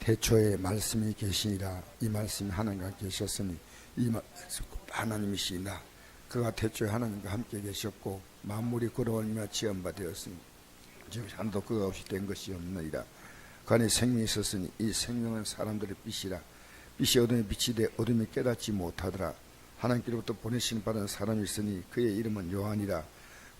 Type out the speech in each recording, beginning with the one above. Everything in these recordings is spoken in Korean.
태초에 말씀이 계시니라. 이 말씀이 하나님과 계셨으니 이 말씀 하나님이시니라. 그가 태초에 하나님과 함께 계셨고 만물이 그로 말미암아 지은 바 되었으니 지금 한도 그가 없이 된 것이 없느니라. 그 안에 생명이 있었으니 이 생명은 사람들의 빛이라. 빛이 어둠에 빛이 돼 어둠이 깨닫지 못하더라. 하나님께로부터 보내신 받은 사람이 있으니 그의 이름은 요한이라.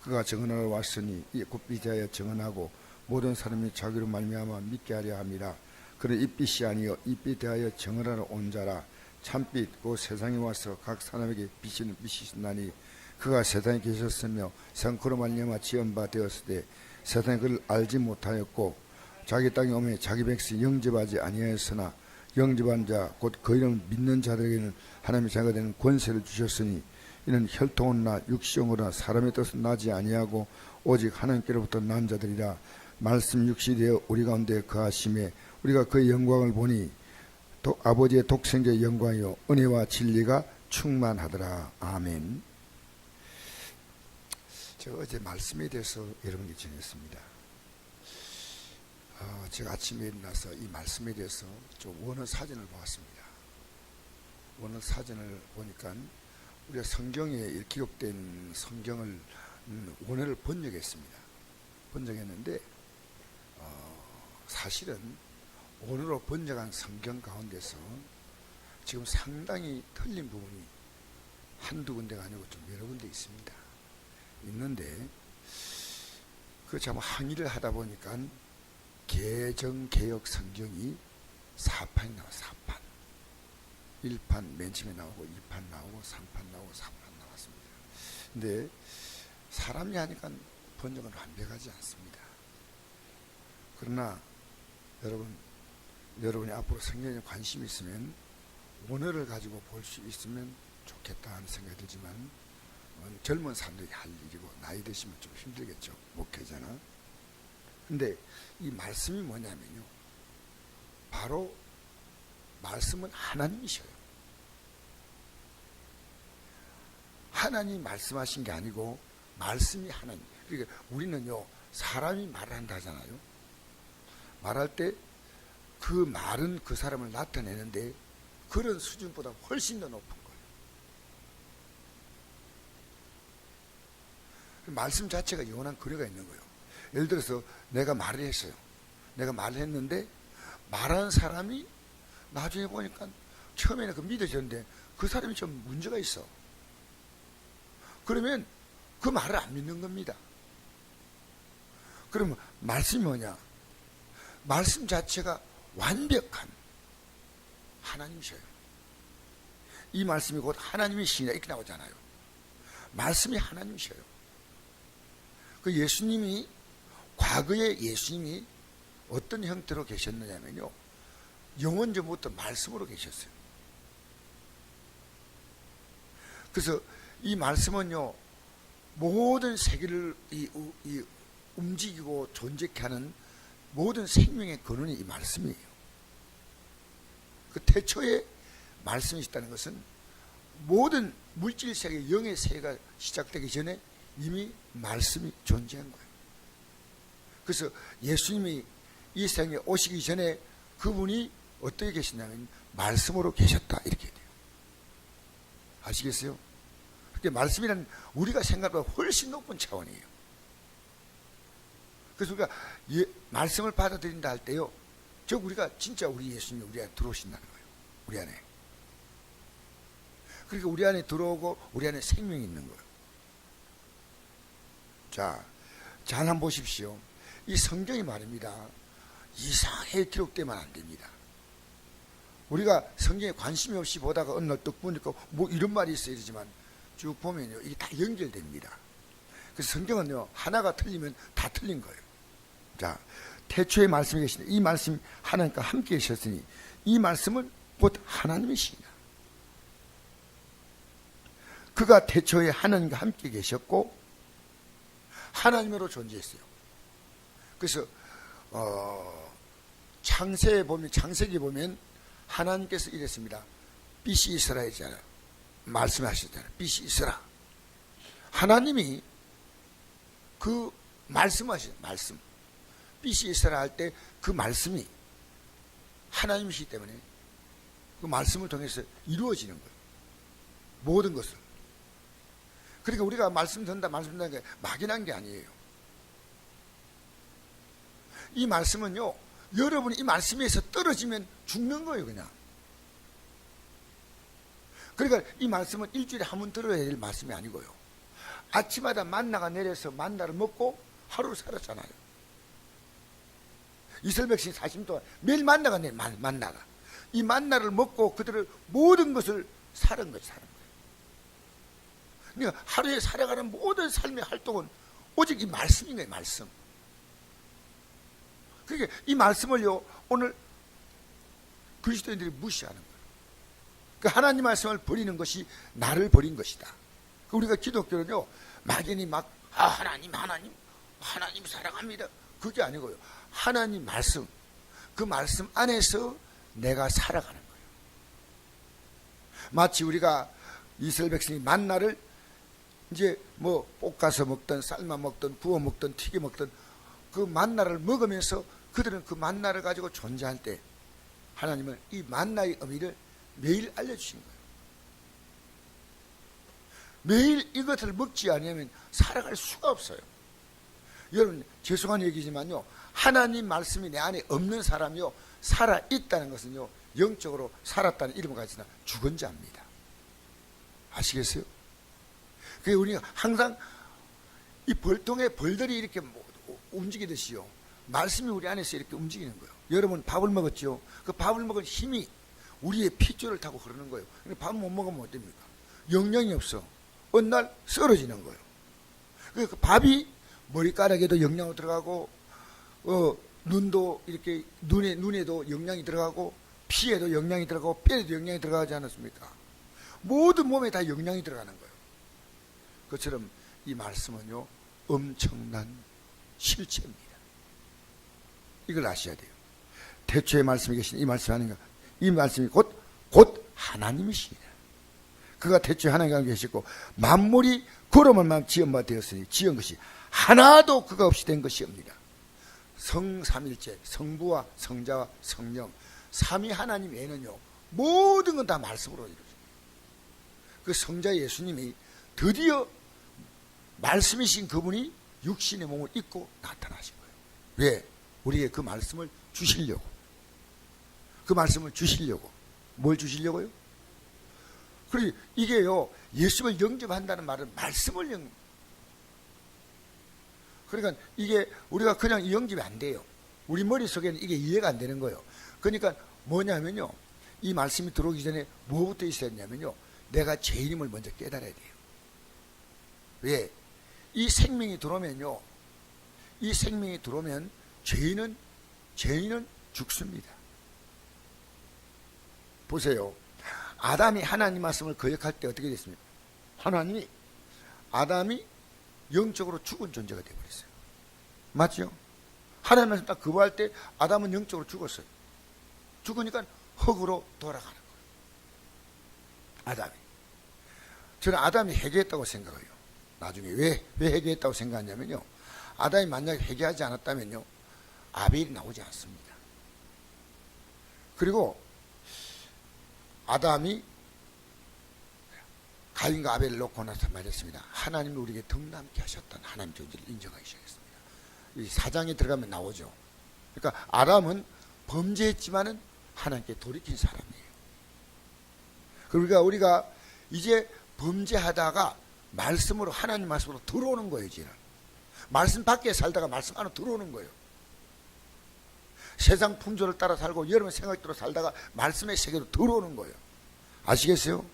그가 증언하러 왔으니 이 굿빛에 대하여 증언하고 모든 사람이 자기로 말미암아 믿게 하려 함이라. 그는 이 빛이 아니요 이 빛에 대하여 증언하러 온 자라. 참빛 곧 세상에 와서 각 사람에게 비치는 빛이시나니 그가 세상에 계셨으며 세상 그로 말미암아 지은 바 되었을 때 세상이 그를 알지 못하였고 자기 땅에 오매 자기 백성 영접하지 아니하였으나 영접한 자 곧 그 이름을 믿는 자들에게는 하나님의 자녀가 되는 권세를 주셨으니 이는 혈통으로나 육신으로나 사람의 뜻은 나지 아니하고 오직 하나님께로부터 난 자들이라. 말씀 육신이 되어 우리 가운데 거하심에 우리가 그의 영광을 보니 아버지의 독생자의 영광이요 은혜와 진리가 충만하더라. 아멘. 제가 어제 말씀에 대해서 여러분께 전했습니다. 제가 아침에 일어나서 이 말씀에 대해서 좀 원어 사전을 보았습니다. 원어 사전을 보니까 우리가 성경에 기록된 성경을 원어를 번역했습니다. 번역했는데 사실은 원어로 번역한 성경 가운데서 지금 상당히 틀린 부분이 한두 군데가 아니고 좀 여러 군데 있습니다. 있는데 그 참 항의를 하다 보니까 개정개혁 성경이 4판이 나와. 4판 1판 맨 처음에 나오고 2판 나오고 3판 나오고 4판 나왔습니다. 근데 사람이 하니까 번역은 완벽하지 않습니다. 그러나 여러분이 앞으로 성경에 관심이 있으면 원어를 가지고 볼 수 있으면 좋겠다 하는 생각이 들지만 젊은 사람들이 할 일이고 나이 드시면 좀 힘들겠죠. 목회자나. 근데 이 말씀이 뭐냐면요, 바로 말씀은 하나님이셔요. 하나님이 말씀하신 게 아니고 말씀이 하나님. 그러니까 우리는요 사람이 말을 한다 하잖아요. 말할 때 그 말은 그 사람을 나타내는데 그런 수준보다 훨씬 더 높은 거예요. 말씀 자체가 영원한 거리가 있는 거예요. 예를 들어서 내가 말을 했어요. 내가 말을 했는데 말하는 사람이 나중에 보니까 처음에는 그 믿어졌는데 그 사람이 좀 문제가 있어. 그러면 그 말을 안 믿는 겁니다. 그러면 말씀이 뭐냐? 말씀 자체가 완벽한 하나님이셔요. 이 말씀이 곧 하나님이시냐 이렇게 나오잖아요. 말씀이 하나님이셔요. 그 예수님이 과거에 예수님이 어떤 형태로 계셨느냐면요, 영원 전부터 말씀으로 계셨어요. 그래서 이 말씀은요 모든 세계를 움직이고 존재케 하는 모든 생명의 근원이 이 말씀이에요. 그 태초에 말씀이 있다는 것은 모든 물질 세계, 영의 세계가 시작되기 전에 이미 말씀이 존재한 거예요. 그래서 예수님이 이 세상에 오시기 전에 그분이 어떻게 계시냐면 말씀으로 계셨다 이렇게 돼요. 아시겠어요? 그렇게 말씀이란 우리가 생각보다 훨씬 높은 차원이에요. 그래서 우리가 말씀을 받아들인다 할 때요, 즉 우리가 진짜 우리 예수님이 우리 안에 들어오신다는 거예요. 우리 안에. 그러니까 우리 안에 들어오고 우리 안에 생명이 있는 거예요. 자, 잘 한번 보십시오. 이 성경이 말입니다. 이상하게 기록되면 안 됩니다. 우리가 성경에 관심이 없이 보다가 어느 날 떡 보니까 뭐 이런 말이 있어 이러지만 쭉 보면요 이게 다 연결됩니다. 그래서 성경은요 하나가 틀리면 다 틀린 거예요. 자, 태초에 말씀이 계시니 이 말씀이 하나님과 함께 계셨으니 이 말씀은 곧 하나님이시냐. 그가 태초에 하나님과 함께 계셨고 하나님으로 존재했어요. 그래서 창세기 보면 하나님께서 이랬습니다. 빛이 있으라 했잖아요. 말씀하셨잖아요. 빛이 있으라. 하나님이 그 말씀하신 말씀, 빛이 있으라 할 때 그 말씀이 하나님이시기 때문에 그 말씀을 통해서 이루어지는 거예요. 모든 것을. 그러니까 우리가 말씀 듣는다는 게 막연한 게 아니에요. 이 말씀은요, 여러분이 이 말씀에서 떨어지면 죽는 거예요, 그냥. 그러니까 이 말씀은 일주일에 한 번 들어야 될 말씀이 아니고요. 아침마다 만나가 내려서 만나를 먹고 하루를 살았잖아요. 이스라엘 백성이 40년 동안 매일 만나가 내려, 만나가. 이 만나를 먹고 그들의 모든 것을 사는 거예요, 사는 거예요. 그러니까 하루에 살아가는 모든 삶의 활동은 오직 이 말씀인 거예요, 말씀. 그러니까 이 말씀을요, 오늘 그리스도인들이 무시하는 거예요. 그 하나님 말씀을 버리는 것이 나를 버린 것이다. 우리가 기독교는요, 막연히 하나님 사랑합니다. 그게 아니고요. 하나님 말씀, 그 말씀 안에서 내가 살아가는 거예요. 마치 우리가 이스라엘 백성이 만나를 이제 뭐 볶아서 먹든 삶아 먹든 구워 먹든 튀겨 먹든 그 만나를 먹으면서 그들은 그 만나를 가지고 존재할 때 하나님은 이 만나의 의미를 매일 알려주신 거예요. 매일 이것을 먹지 않으면 살아갈 수가 없어요. 여러분, 죄송한 얘기지만요, 하나님 말씀이 내 안에 없는 사람이요, 살아있다는 것은요, 영적으로 살았다는 이름을 가지나 죽은 자입니다. 아시겠어요? 그게 우리가 항상 이 벌통에 벌들이 이렇게 움직이듯이요, 말씀이 우리 안에서 이렇게 움직이는 거예요. 여러분, 밥을 먹었죠? 그 밥을 먹은 힘이 우리의 핏줄을 타고 흐르는 거예요. 밥 못 먹으면 어떡합니까? 영양이 없어. 어느 날 쓰러지는 거예요. 그 밥이 머리카락에도 영양이 들어가고, 눈도 이렇게, 눈에도 영양이 들어가고, 피에도 영양이 들어가고, 뼈에도 영양이 들어가지 않았습니까? 모든 몸에 다 영양이 들어가는 거예요. 그처럼 이 말씀은요, 엄청난 실체입니다. 이걸 아셔야 돼요. 태초에 말씀이 계신 이 말씀 아닌가? 이 말씀이 곧 하나님이시다. 그가 태초에 하나님과 계시고 만물이 그로만 지은 바 되었으니 지은 것이 하나도 그가 없이 된 것이옵니다. 성삼일체, 성부와 성자와 성령 삼위 하나님 외에는요, 모든 건 다 말씀으로 이루어집니다. 그 성자 예수님이 드디어 말씀이신 그분이 육신의 몸을 입고 나타나신 거예요. 왜? 우리에게 그 말씀을 주시려고. 그 말씀을 주시려고. 뭘 주시려고요? 그리고 이게요, 예수를 영접한다는 말은 말씀을 그러니까 이게 우리가 그냥 영접이 안 돼요. 우리 머릿속에는 이게 이해가 안 되는 거예요. 그러니까 뭐냐면요, 이 말씀이 들어오기 전에 뭐부터 있어야 했냐면요, 내가 죄인임을 먼저 깨달아야 돼요. 왜? 이 생명이 들어오면요, 이 생명이 들어오면 죄인은 죽습니다. 보세요. 아담이 하나님 말씀을 거역할 때 어떻게 됐습니까? 아담이 영적으로 죽은 존재가 되어버렸어요. 맞죠? 하나님 말씀 딱 거부할 때 아담은 영적으로 죽었어요. 죽으니까 흙으로 돌아가는 거예요. 아담이. 저는 아담이 회개했다고 생각해요. 나중에 왜 회개했다고 생각하냐면요, 아담이 만약에 회개하지 않았다면요, 아벨이 나오지 않습니다. 그리고 아담이 가인과 아벨을 놓고 나서 말했습니다. 하나님이 우리에게 덕남게 하셨다는 하나님 존재를 인정하기 시작했습니다. 이 4장에 들어가면 나오죠. 그러니까 아담은 범죄했지만은 하나님께 돌이킨 사람이에요. 그러니까 우리가 이제 범죄하다가 말씀으로, 하나님 말씀으로 들어오는 거예요, 이제는. 말씀 밖에 살다가 말씀 안으로 들어오는 거예요. 세상 풍조를 따라 살고 여러분의 생각대로 살다가 말씀의 세계로 들어오는 거예요. 아시겠어요?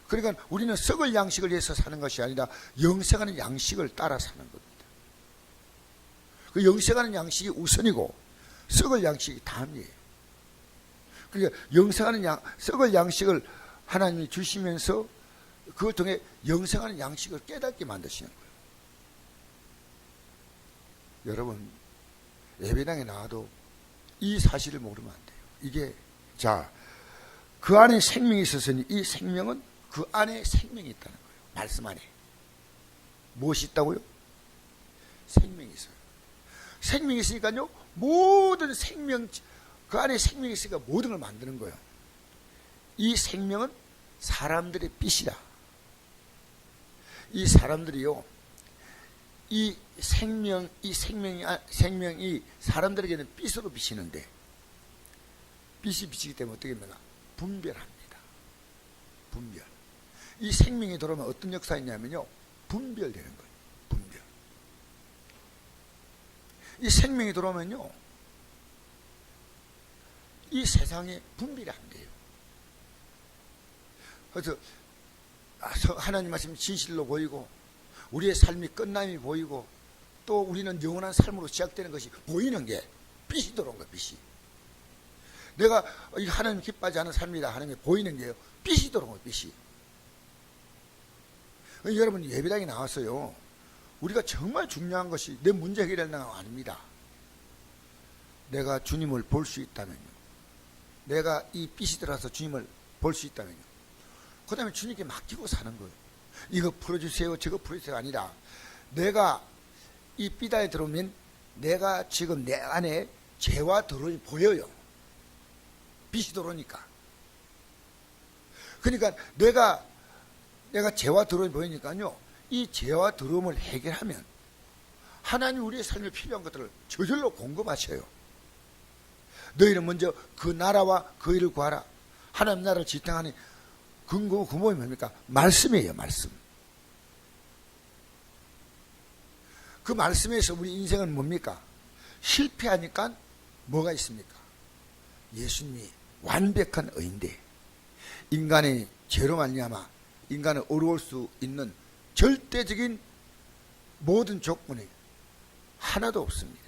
그러니까 우리는 썩을 양식을 위해서 사는 것이 아니라 영생하는 양식을 따라 사는 겁니다. 그 영생하는 양식이 우선이고 썩을 양식이 다음이에요. 그러니까 영생하는 썩을 양식을 하나님이 주시면서 그걸 통해 영생하는 양식을 깨닫게 만드시는 거예요. 여러분, 예배당에 나와도 이 사실을 모르면 안 돼요. 이게, 자, 그 안에 생명이 있었으니 이 생명은 그 안에 생명이 있다는 거예요. 말씀 안에. 무엇이 있다고요? 생명이 있어요. 생명이 있으니까요, 모든 생명, 그 안에 생명이 있으니까 모든 걸 만드는 거예요. 이 생명은 사람들의 빛이다. 이 사람들이요, 이 생명이 사람들에게는 빛으로 비치는데, 빛이 비치기 때문에 어떻게 됩니까? 분별합니다. 분별. 이 생명이 들어오면 어떤 역사가 있냐면요, 분별되는 거예요. 분별. 이 생명이 들어오면요, 이 세상에 분별이 안 돼요. 그래서 하나님 말씀 진실로 보이고, 우리의 삶이 끝남이 보이고, 또 우리는 영원한 삶으로 시작되는 것이 보이는 게 빛이 들어온 거예요. 빛이. 내가 하나님 기뻐하지 않은 삶이다 하는 게 보이는 게요, 빛이 들어온 거예요. 빛이. 여러분, 예배당에 나왔어요. 우리가 정말 중요한 것이 내 문제 해결하는 건 아닙니다. 내가 주님을 볼 수 있다면요, 내가 이 빛이 들어와서 주님을 볼 수 있다면요, 그 다음에 주님께 맡기고 사는 거예요. 이거 풀어주세요, 저거 풀어주세요 아니라, 내가 이 빛 안에 들어오면 내가 지금 내 안에 죄와 더러움이 보여요. 빛이 들어오니까. 그러니까 내가 죄와 더러움이 보이니까요, 이 죄와 더러움을 해결하면 하나님 우리의 삶에 필요한 것들을 저절로 공급하셔요. 너희는 먼저 그 나라와 그 일을 구하라. 하나님 나라를 지탱하니 근거가 뭡니까? 말씀이에요. 말씀. 그 말씀에서 우리 인생은 뭡니까? 실패하니까 뭐가 있습니까? 예수님이 완벽한 의인데, 인간의 죄로 말미암아 인간은 어려울 수 있는 절대적인 모든 조건이 하나도 없습니다.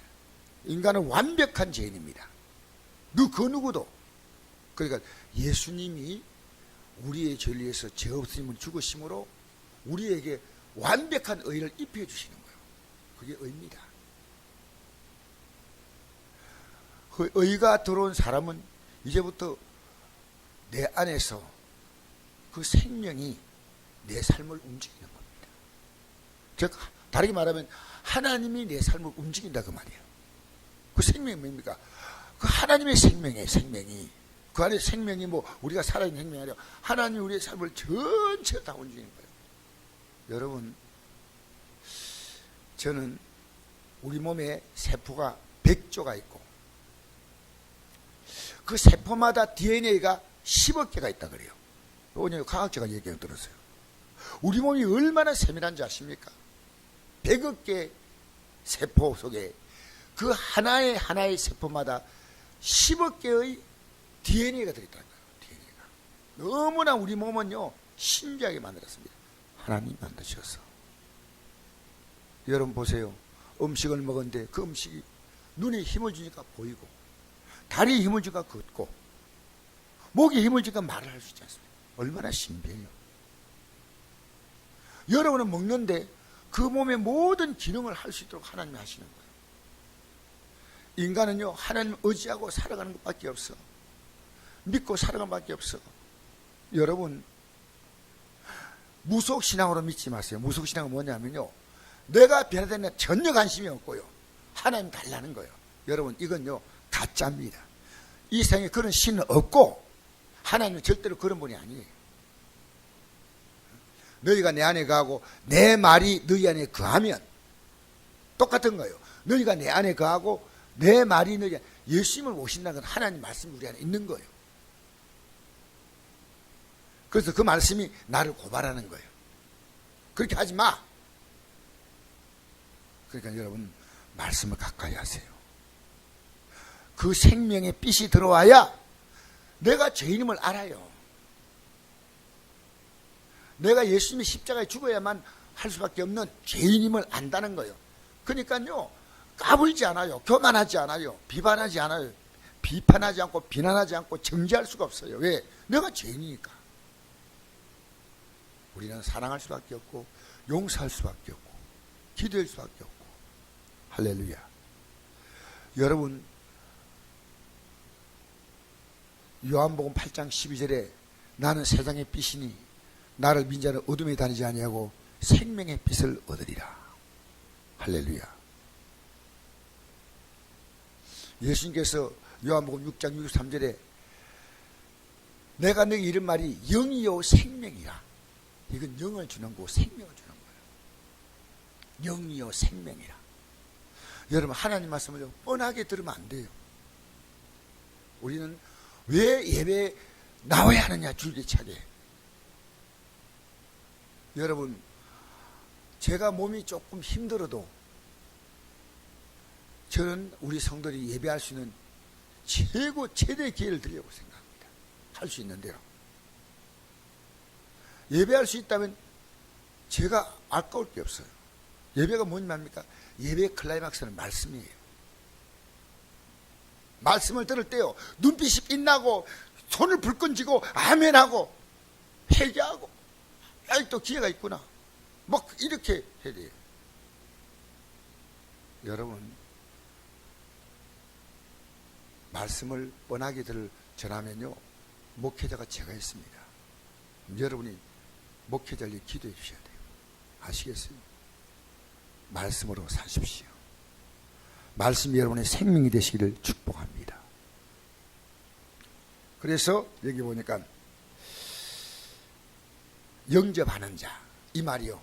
인간은 완벽한 죄인입니다. 그 누구도. 그러니까 예수님이 우리의 죄를 위해서 죄 없음을 죽으심으로 우리에게 완벽한 의를 입혀 주시는 거예요. 그게 의입니다. 그 의가 들어온 사람은 이제부터 내 안에서 그 생명이 내 삶을 움직이는 겁니다. 즉 다르게 말하면 하나님이 내 삶을 움직인다 그 말이에요. 그 생명이 뭡니까? 그 하나님의 생명이에요. 생명이. 그 안에 생명이 뭐 우리가 살아있는 생명이 아니라 하나님이 우리의 삶을 전체를 다 움직이는 거예요. 여러분, 저는 우리 몸에 세포가 100조가 있고 그 세포마다 DNA가 10억 개가 있다 그래요. 오늘 과학자가 얘기를 들었어요. 우리 몸이 얼마나 세밀한지 아십니까? 100억 개 세포 속에 그 하나의 세포마다 10억 개의 DNA가 들어있다는 거예요. DNA가. 너무나 우리 몸은요, 신기하게 만들었습니다. 하나님이 만드셔서. 여러분 보세요. 음식을 먹었는데 그 음식이 눈에 힘을 주니까 보이고, 다리에 힘을 주니까 걷고, 목에 힘을 주니까 말을 할 수 있지 않습니까? 얼마나 신비해요. 여러분은 먹는데 그 몸의 모든 기능을 할 수 있도록 하나님이 하시는 거예요. 인간은요, 하나님 의지하고 살아가는 것밖에 없어. 믿고 살아가는 것밖에 없어. 여러분, 무속신앙으로 믿지 마세요. 무속신앙은 뭐냐면요, 내가 변화되는 전혀 관심이 없고요, 하나님 달라는 거예요. 여러분, 이건요 가짜입니다. 이 세상에 그런 신은 없고 하나님은 절대로 그런 분이 아니에요. 너희가 내 안에 거하고 내 말이 너희 안에 거하면 똑같은 거예요. 너희가 내 안에 거하고 내 말이 너희 안에, 예수님을 모신다는 건 하나님 말씀이 우리 안에 있는 거예요. 그래서 그 말씀이 나를 고발하는 거예요. 그렇게 하지 마. 그러니까 여러분, 말씀을 가까이 하세요. 그 생명의 빛이 들어와야 내가 죄인임을 알아요. 내가 예수님의 십자가에 죽어야만 할 수밖에 없는 죄인임을 안다는 거예요. 그러니까요, 까불지 않아요. 교만하지 않아요. 비판하지 않아요. 비판하지 않고 비난하지 않고 정죄할 수가 없어요. 왜? 내가 죄인이니까. 우리는 사랑할 수밖에 없고 용서할 수밖에 없고 기도할 수밖에 없고. 할렐루야. 여러분, 요한복음 8장 12절에 나는 세상의 빛이니 나를 민 자는 어둠에 다니지 아니하고 생명의 빛을 얻으리라. 할렐루야. 예수님께서 요한복음 6장 63절에 내가 너에게 이런 말이 영이요 생명이라. 이건 영을 주는 거고 생명을 주는 거예요. 영이요 생명이라. 여러분 하나님 말씀을 뻔하게 들으면 안 돼요. 우리는 왜 예배에 나와야 하느냐 줄기차게. 여러분 제가 몸이 조금 힘들어도 저는 우리 성도들이 예배할 수 있는 최대의 기회를 드리려고 생각합니다. 할 수 있는 대로. 예배할 수 있다면 제가 아까울 게 없어요. 예배가 뭔 말입니까? 예배의 클라이막스는 말씀이에요. 말씀을 들을 때요, 눈빛이 빛나고 손을 불끈 쥐고 아멘하고 회개하고 아직도 기회가 있구나 막 이렇게 해야 돼요. 여러분 말씀을 뻔하게들 전하면요 목회자가 제가 있습니다. 여러분이 목회자를 기도해 주셔야 돼요. 아시겠어요? 말씀으로 사십시오. 말씀이 여러분의 생명이 되시기를 축복합니다. 그래서 여기 보니까 영접하는 자, 이 말이요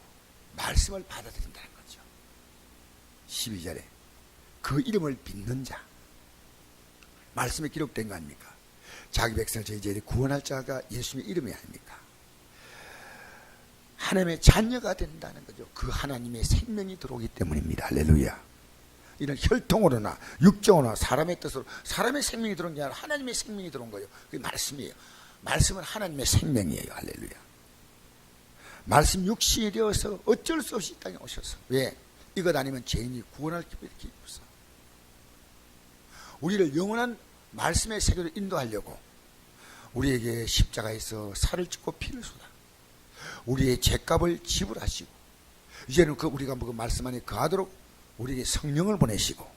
말씀을 받아들인다는 거죠. 12절에 그 이름을 믿는 자, 말씀에 기록된 거 아닙니까? 자기 백성을 저희 이제 구원할 자가 예수님의 이름이 아닙니까? 하나님의 자녀가 된다는 거죠. 그 하나님의 생명이 들어오기 때문입니다. 할렐루야. 이런 혈통으로나 육정으로나 사람의 뜻으로 사람의 생명이 들어온 게 아니라 하나님의 생명이 들어온 거예요. 그게 말씀이에요. 말씀은 하나님의 생명이에요. 할렐루야. 말씀 육신이 되어서 어쩔 수 없이 이 땅에 오셔서 왜? 이것 아니면 죄인이 구원할 길이 없어. 우리를 영원한 말씀의 세계로 인도하려고 우리에게 십자가에서 살을 찢고 피를 쏟아 우리의 죄값을 지불하시고 이제는 우리가 그 말씀 안에 거하도록 우리에게 성령을 보내시고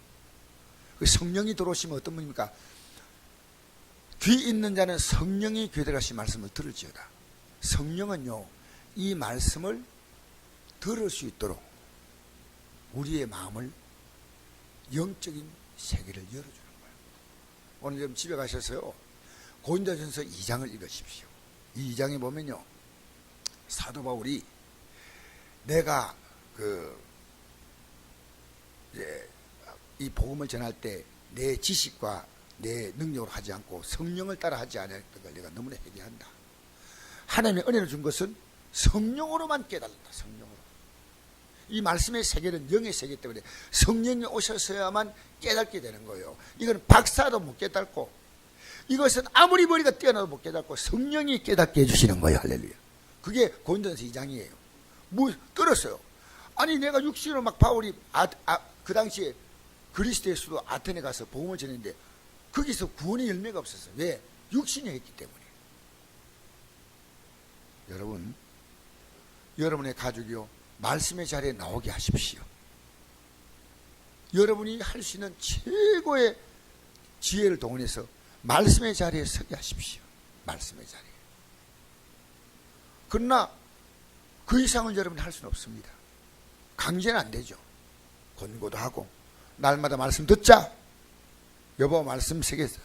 그 성령이 들어오시면 어떤 분입니까? 귀 있는 자는 성령이 귀에 들어가신 말씀을 들을지어다. 성령은요 이 말씀을 들을 수 있도록 우리의 마음을 영적인 세계를 열어주는 거예요. 오늘 좀 집에 가셔서요 고린도전서 2장을 읽으십시오. 이 2장에 보면요 사도 바울이 내가 이제 이 복음을 전할 때 내 지식과 내 능력으로 하지 않고 성령을 따라 하지 않았던 걸 내가 너무나 회개한다. 하나님의 은혜를 준 것은 성령으로만 깨달았다. 성령으로. 이 말씀의 세계는 영의 세계이기 때문에 성령이 오셔서야만 깨닫게 되는 거예요. 이건 박사도 못 깨닫고 이것은 아무리 머리가 뛰어나도 못 깨닫고 성령이 깨닫게 해주시는 거예요. 할렐루야. 그게 고린도전서 2장이에요. 뭐 들었어요. 아니 내가 육신으로 막 바울이 그 당시에 그리스도의 수도 아테네 가서 복음을 전했는데 거기서 구원의 열매가 없었어요. 왜? 육신이 했기 때문에. 여러분 여러분의 가족이요 말씀의 자리에 나오게 하십시오. 여러분이 할 수 있는 최고의 지혜를 동원해서 말씀의 자리에 서게 하십시오. 말씀의 자리에. 그러나 그 이상은 여러분이 할 수는 없습니다. 강제는 안 되죠. 권고도 하고 날마다 말씀 듣자. 여보 말씀 새겼어.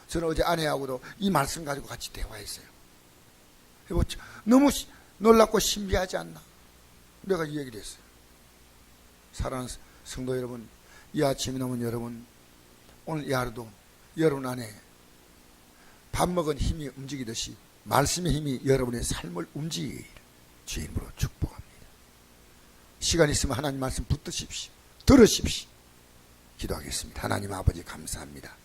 저는 어제 아내하고도 이 말씀 가지고 같이 대화했어요. 여보 너무 놀랍고 신비하지 않나? 내가 이 얘기를 했어요. 사랑하는 성도 여러분, 이 아침이 넘은 여러분, 오늘 이 하루도 여러분 안에 밥 먹은 힘이 움직이듯이 말씀의 힘이 여러분의 삶을 움직이길 주의 이름으로 축복합니다. 시간 있으면 하나님 말씀 붙드십시오. 들으십시오. 기도하겠습니다. 하나님 아버지 감사합니다.